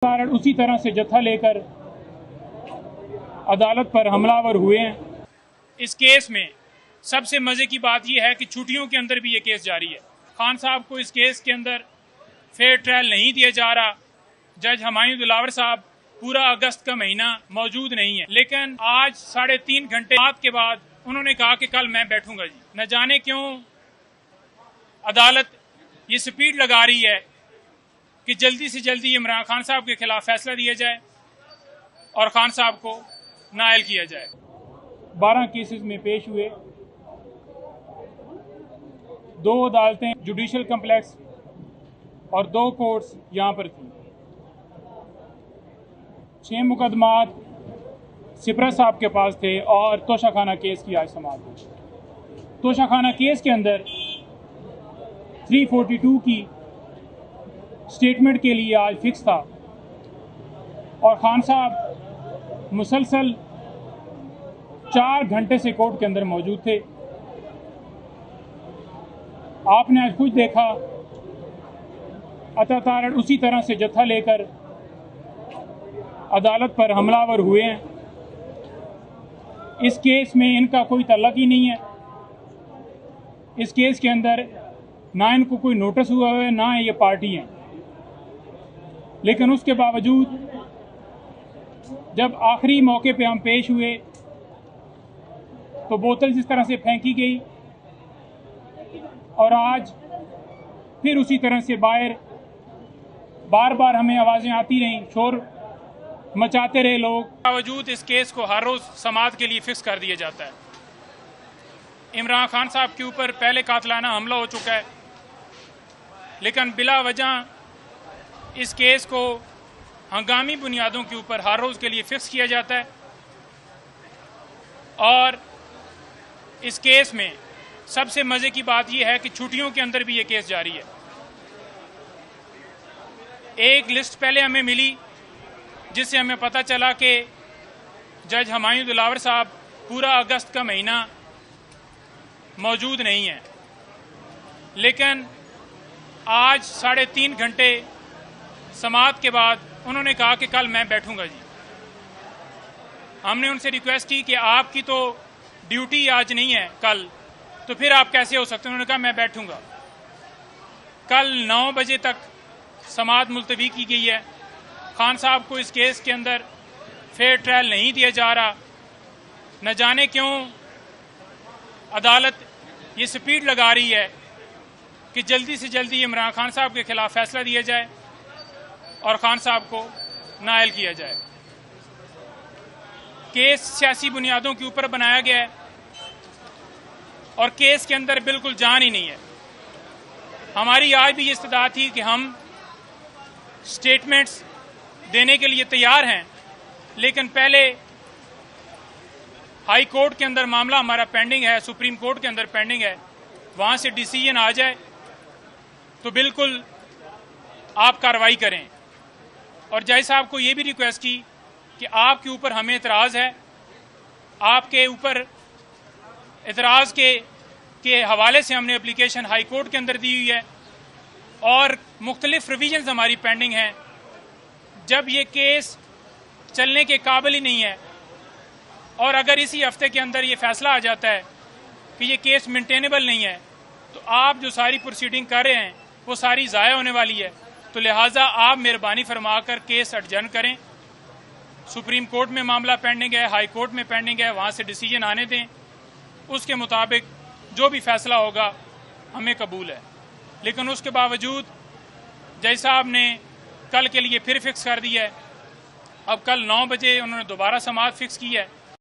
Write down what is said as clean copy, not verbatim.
कारण उसी तरह से जत्था लेकर अदालत पर हमलावर हुए हैं। इस केस में सबसे मजे की बात यह है कि छुट्टियों के अंदर भी ये केस जारी है। खान साहब को इस केस के अंदर फेयर ट्रायल नहीं दिया जा रहा। जज हुमायूं दिलावर साहब पूरा अगस्त का महीना मौजूद नहीं है, लेकिन आज 3.5 घंटे के बाद उन्होंने कहा कि कल मैं बैठूंगा जी। न जाने क्यों अदालत ये स्पीड लगा रही है कि जल्दी से जल्दी इमरान खान साहब के खिलाफ फैसला दिया जाए और खान साहब को नायल किया जाए। 12 केसेस में पेश हुए। 2 अदालतें जुडिशल कम्प्लेक्स और 2 कोर्ट्स यहाँ पर थी। 6 मुकदमात सिपरा साहब के पास थे और तोशाखाना केस की आज समाअत हुई। तोशाखाना केस के अंदर 342 की स्टेटमेंट के लिए आज फिक्स था और खान साहब मुसलसल 4 घंटे से कोर्ट के अंदर मौजूद थे। आपने आज कुछ देखा, अतातारण उसी तरह से जत्था लेकर अदालत पर हमलावर हुए हैं। इस केस में इनका कोई तल्लक ही नहीं है। इस केस के अंदर ना इनको कोई नोटिस हुआ है, ना ये पार्टी हैं। लेकिन उसके बावजूद जब आखिरी मौके पे हम पेश हुए तो बोतल जिस तरह से फेंकी गई और आज फिर उसी तरह से बार बार हमें आवाज़ें आती रहीं, शोर मचाते रहे लोग। बावजूद इस केस को हर रोज समाअत के लिए फिक्स कर दिया जाता है। इमरान खान साहब के ऊपर पहले कातलाना हमला हो चुका है, लेकिन बिला वजह इस केस को हंगामी बुनियादों के ऊपर हर रोज के लिए फिक्स किया जाता है। और इस केस में सबसे मजे की बात यह है कि छुट्टियों के अंदर भी ये केस जारी है। एक लिस्ट पहले हमें मिली जिससे हमें पता चला कि जज हुमायूं दिलावर साहब पूरा अगस्त का महीना मौजूद नहीं है, लेकिन आज 3.5 घंटे समाअत के बाद उन्होंने कहा कि कल मैं बैठूंगा जी। हमने उनसे रिक्वेस्ट की कि आपकी तो ड्यूटी आज नहीं है कल, तो फिर आप कैसे हो सकते हैं। उन्होंने कहा मैं बैठूंगा। कल 9 बजे तक समाअत मुलतवी की गई है। खान साहब को इस केस के अंदर फेयर ट्रायल नहीं दिया जा रहा। न जाने क्यों अदालत ये स्पीड लगा रही है कि जल्दी से जल्दी इमरान खान साहब के खिलाफ फैसला दिया जाए और खान साहब को नायल किया जाए। केस सियासी बुनियादों के ऊपर बनाया गया है और केस के अंदर बिल्कुल जान ही नहीं है। हमारी आज भी ये इस्तदा थी कि हम स्टेटमेंट्स देने के लिए तैयार हैं, लेकिन पहले हाई कोर्ट के अंदर मामला हमारा पेंडिंग है, सुप्रीम कोर्ट के अंदर पेंडिंग है, वहां से डिसीजन आ जाए तो बिल्कुल आप कार्रवाई करें। और जज साहब को ये भी रिक्वेस्ट की कि आपके ऊपर हमें एतराज़ है, आपके ऊपर एतराज़ के हवाले से हमने एप्लीकेशन हाई कोर्ट के अंदर दी हुई है और मुख्तलिफ रिविजन्स हमारी पेंडिंग हैं। जब ये केस चलने के काबिल ही नहीं है और अगर इसी हफ्ते के अंदर ये फैसला आ जाता है कि ये केस मेंटेनेबल नहीं है, तो आप जो सारी प्रोसीडिंग कर रहे हैं वो सारी ज़ाया होने वाली है। तो लिहाजा आप मेहरबानी फरमाकर केस एडजर्न करें। सुप्रीम कोर्ट में मामला पेंडिंग है, हाई कोर्ट में पेंडिंग है, वहाँ से डिसीजन आने दें। उसके मुताबिक जो भी फैसला होगा हमें कबूल है। लेकिन उसके बावजूद जज साहब ने कल के लिए फिर फिक्स कर दिया है। अब कल 9 बजे उन्होंने दोबारा समाअत फिक्स की है।